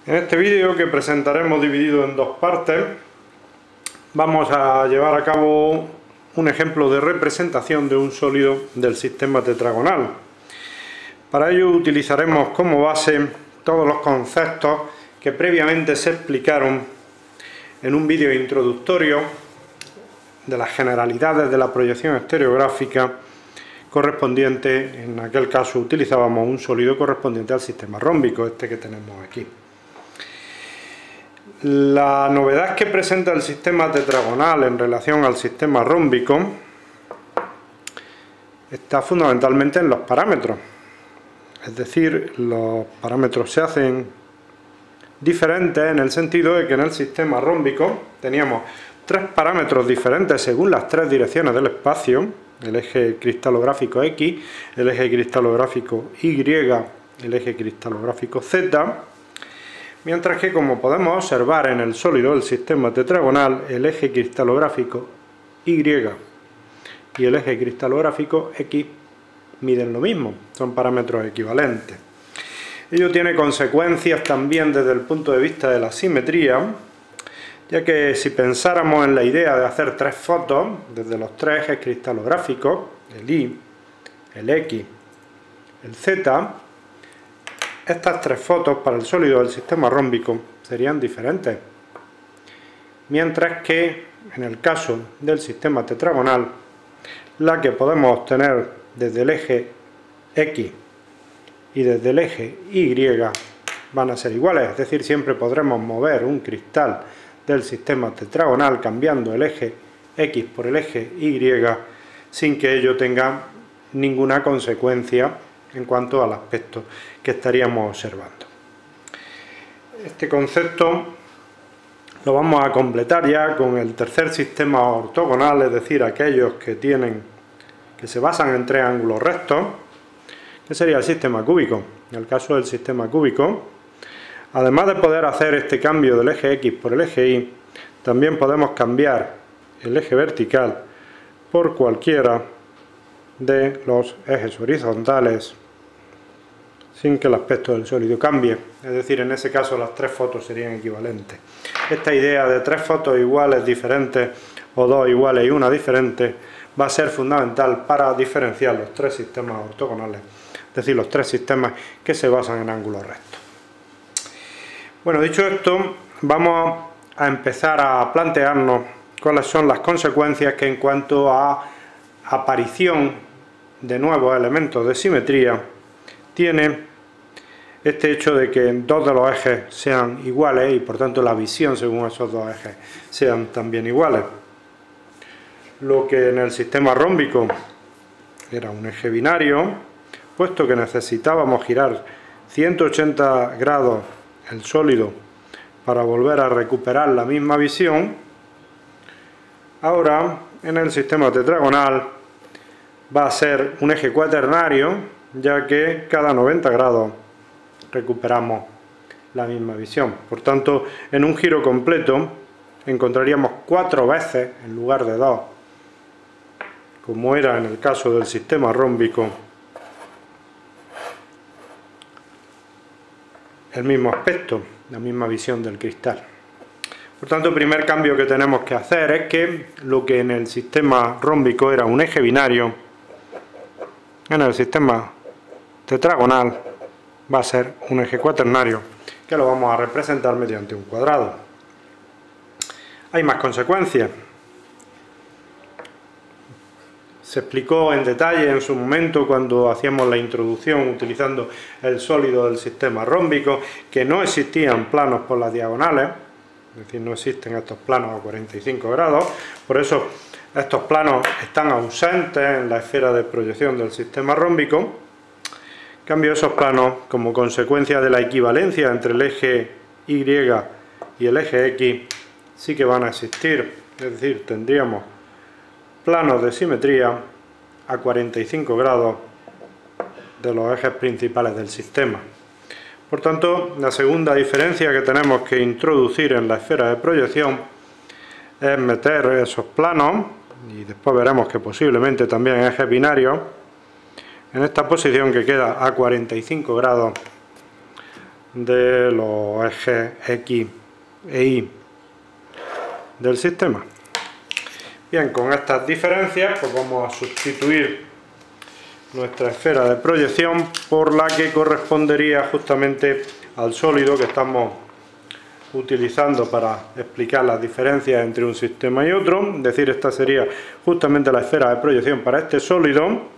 En este vídeo, que presentaremos dividido en dos partes, vamos a llevar a cabo un ejemplo de representación de un sólido del sistema tetragonal. Para ello utilizaremos como base todos los conceptos que previamente se explicaron en un vídeo introductorio de las generalidades de la proyección estereográfica correspondiente. En aquel caso utilizábamos un sólido correspondiente al sistema rómbico, este que tenemos aquí. La novedad que presenta el sistema tetragonal en relación al sistema rómbico está fundamentalmente en los parámetros. Es decir, los parámetros se hacen diferentes en el sentido de que en el sistema rómbico teníamos tres parámetros diferentes según las tres direcciones del espacio: el eje cristalográfico X, el eje cristalográfico Y, el eje cristalográfico Z. Mientras que, como podemos observar en el sólido del sistema tetragonal, el eje cristalográfico Y y el eje cristalográfico X miden lo mismo, son parámetros equivalentes. Ello tiene consecuencias también desde el punto de vista de la simetría, ya que si pensáramos en la idea de hacer tres fotos desde los tres ejes cristalográficos, el Y, el X, el Z, estas tres fotos para el sólido del sistema rómbico serían diferentes, mientras que en el caso del sistema tetragonal, la que podemos obtener desde el eje X y desde el eje Y van a ser iguales, es decir, siempre podremos mover un cristal del sistema tetragonal cambiando el eje X por el eje Y sin que ello tenga ninguna consecuencia en cuanto al aspecto que estaríamos observando. Este concepto lo vamos a completar ya con el tercer sistema ortogonal, es decir, aquellos que se basan en tres ángulos rectos, que sería el sistema cúbico. En el caso del sistema cúbico, además de poder hacer este cambio del eje X por el eje Y, también podemos cambiar el eje vertical por cualquiera de los ejes horizontales sin que el aspecto del sólido cambie, es decir, en ese caso las tres fotos serían equivalentes. Esta idea de tres fotos iguales diferentes o dos iguales y una diferente va a ser fundamental para diferenciar los tres sistemas ortogonales, es decir, los tres sistemas que se basan en ángulos rectos. Bueno, dicho esto, vamos a empezar a plantearnos cuáles son las consecuencias que, en cuanto a aparición de nuevos elementos de simetría, tiene este hecho de que dos de los ejes sean iguales y por tanto la visión según esos dos ejes sean también iguales. Lo que en el sistema rómbico era un eje binario, puesto que necesitábamos girar 180 grados el sólido para volver a recuperar la misma visión, ahora en el sistema tetragonal va a ser un eje cuaternario, ya que cada 90 grados recuperamos la misma visión. Por tanto, en un giro completo encontraríamos 4 veces en lugar de 2, como era en el caso del sistema rómbico, el mismo aspecto, la misma visión del cristal. Por tanto, el primer cambio que tenemos que hacer es que lo que en el sistema rómbico era un eje binario, en el sistema tetragonal va a ser un eje cuaternario, que lo vamos a representar mediante un cuadrado. Hay más consecuencias. Se explicó en detalle en su momento, cuando hacíamos la introducción utilizando el sólido del sistema rómbico, que no existían planos por las diagonales, es decir, no existen estos planos a 45 grados, por eso estos planos están ausentes en la esfera de proyección del sistema rómbico. En cambio, esos planos, como consecuencia de la equivalencia entre el eje Y y el eje X, sí que van a existir, es decir, tendríamos planos de simetría a 45 grados de los ejes principales del sistema. Por tanto, la segunda diferencia que tenemos que introducir en la esfera de proyección es meter esos planos, y después veremos que posiblemente también ejes binarios, en esta posición que queda a 45 grados de los ejes X e Y del sistema. Bien, con estas diferencias pues vamos a sustituir nuestra esfera de proyección por la que correspondería justamente al sólido que estamos utilizando para explicar las diferencias entre un sistema y otro. Es decir, esta sería justamente la esfera de proyección para este sólido,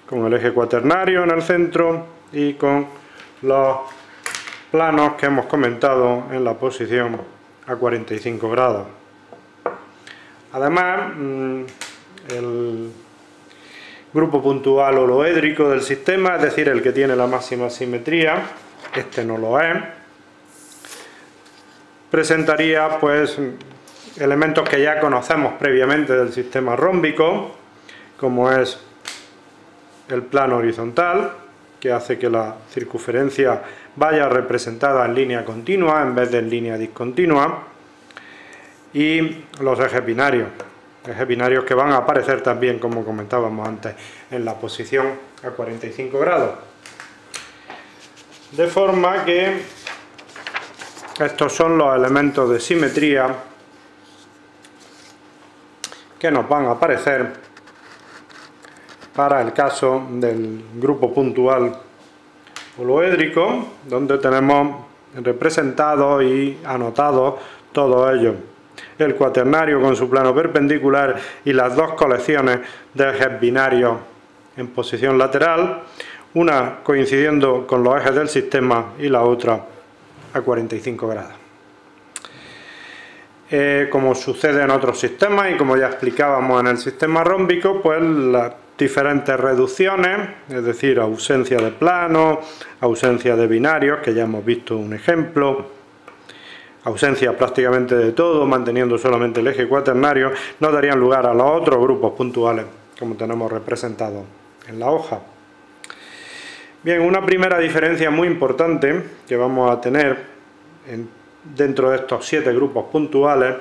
con el eje cuaternario en el centro y con los planos que hemos comentado en la posición a 45 grados. Además, el grupo puntual holoédrico del sistema, es decir, el que tiene la máxima simetría, este no lo es, presentaría pues elementos que ya conocemos previamente del sistema rómbico, como es el plano horizontal, que hace que la circunferencia vaya representada en línea continua en vez de en línea discontinua, y los ejes binarios que van a aparecer también, como comentábamos antes, en la posición a 45 grados. De forma que estos son los elementos de simetría que nos van a aparecer para el caso del grupo puntual holoédrico, donde tenemos representados y anotados todos ellos: el cuaternario con su plano perpendicular y las dos colecciones de ejes binarios en posición lateral, una coincidiendo con los ejes del sistema y la otra a 45 grados. Como sucede en otros sistemas y como ya explicábamos en el sistema rómbico, pues las diferentes reducciones, es decir, ausencia de plano, ausencia de binarios, que ya hemos visto un ejemplo, ausencia prácticamente de todo, manteniendo solamente el eje cuaternario, no darían lugar a los otros grupos puntuales, como tenemos representados en la hoja. Bien, una primera diferencia muy importante que vamos a tener dentro de estos 7 grupos puntuales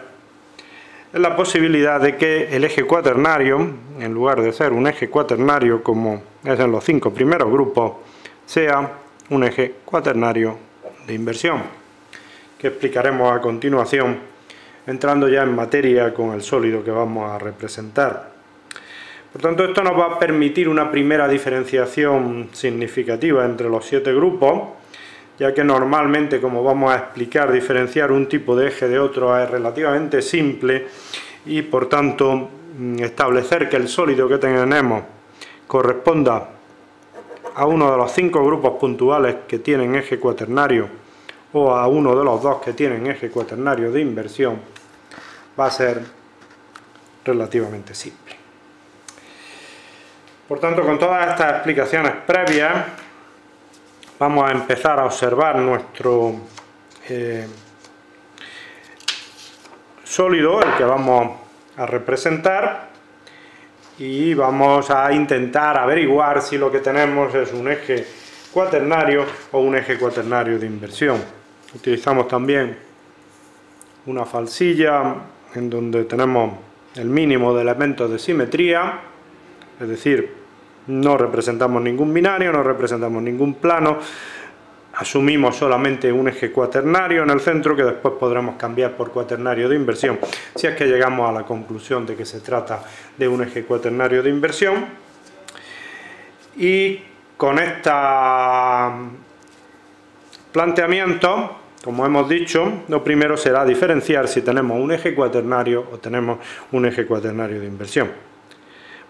es la posibilidad de que el eje cuaternario, en lugar de ser un eje cuaternario como es en los 5 primeros grupos, sea un eje cuaternario de inversión, que explicaremos a continuación, entrando ya en materia con el sólido que vamos a representar. Por tanto, esto nos va a permitir una primera diferenciación significativa entre los 7 grupos, ya que normalmente, como vamos a explicar, diferenciar un tipo de eje de otro es relativamente simple y, por tanto, establecer que el sólido que tenemos corresponda a uno de los 5 grupos puntuales que tienen eje cuaternario o a uno de los 2 que tienen eje cuaternario de inversión va a ser relativamente simple. Por tanto, con todas estas explicaciones previas, vamos a empezar a observar nuestro sólido, el que vamos a representar, y vamos a intentar averiguar si lo que tenemos es un eje cuaternario o un eje cuaternario de inversión. Utilizamos también una falsilla en donde tenemos el mínimo de elementos de simetría, es decir, no representamos ningún binario, no representamos ningún plano, asumimos solamente un eje cuaternario en el centro que después podremos cambiar por cuaternario de inversión si es que llegamos a la conclusión de que se trata de un eje cuaternario de inversión. Y con este planteamiento, como hemos dicho, lo primero será diferenciar si tenemos un eje cuaternario o tenemos un eje cuaternario de inversión.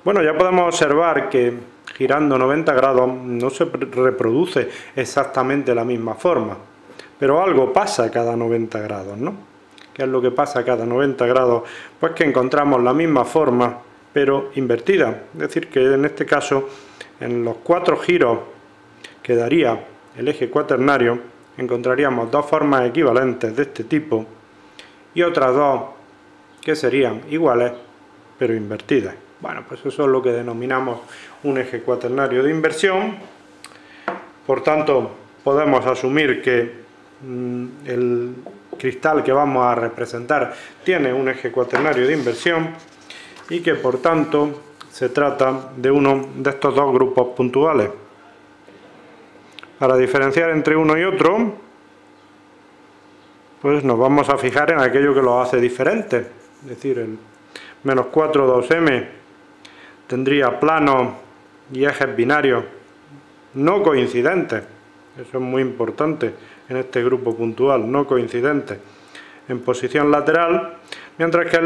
Bueno, ya podemos observar que girando 90 grados no se reproduce exactamente la misma forma, pero algo pasa cada 90 grados, ¿no? ¿Qué es lo que pasa cada 90 grados? Pues que encontramos la misma forma, pero invertida. Es decir, que en este caso, en los 4 giros que daría el eje cuaternario, encontraríamos 2 formas equivalentes de este tipo y otras 2 que serían iguales, pero invertidas. Bueno, pues eso es lo que denominamos un eje cuaternario de inversión. Por tanto, podemos asumir que el cristal que vamos a representar tiene un eje cuaternario de inversión y que, por tanto, se trata de uno de estos 2 grupos puntuales. Para diferenciar entre uno y otro, pues nos vamos a fijar en aquello que lo hace diferente. Es decir, el menos 4, 2m tendría planos y ejes binarios no coincidentes. Eso es muy importante en este grupo puntual, no coincidentes, en posición lateral, mientras que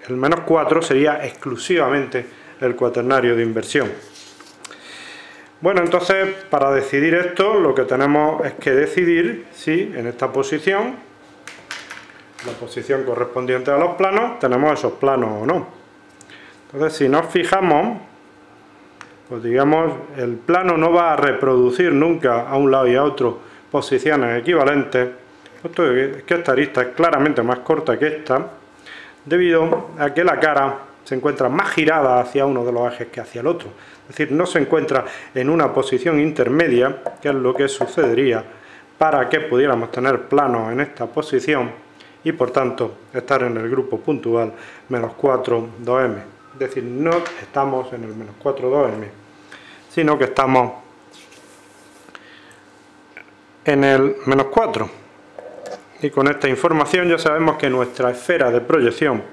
el menos 4 sería exclusivamente el cuaternario de inversión. Bueno, entonces, para decidir esto, lo que tenemos es que decidir si en esta posición, la posición correspondiente a los planos, tenemos esos planos o no. Entonces, si nos fijamos, pues digamos, el plano no va a reproducir nunca a un lado y a otro posiciones equivalentes, puesto que esta arista es claramente más corta que esta, debido a que la cara se encuentra más girada hacia uno de los ejes que hacia el otro. Es decir, no se encuentra en una posición intermedia, que es lo que sucedería para que pudiéramos tener planos en esta posición y por tanto estar en el grupo puntual menos 4, 2m. Es decir, no estamos en el menos 4, 2m, sino que estamos en el menos 4. Y con esta información ya sabemos que nuestra esfera de proyección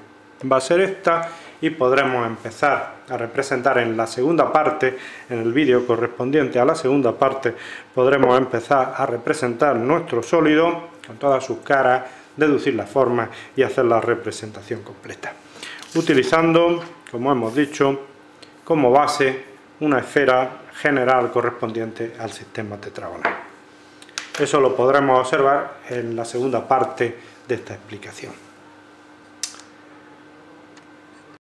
va a ser esta y podremos empezar a representar en la segunda parte, en el vídeo correspondiente a la segunda parte, podremos empezar a representar nuestro sólido con todas sus caras, deducir las formas y hacer la representación completa, utilizando, como hemos dicho, como base una esfera general correspondiente al sistema tetragonal. Eso lo podremos observar en la segunda parte de esta explicación.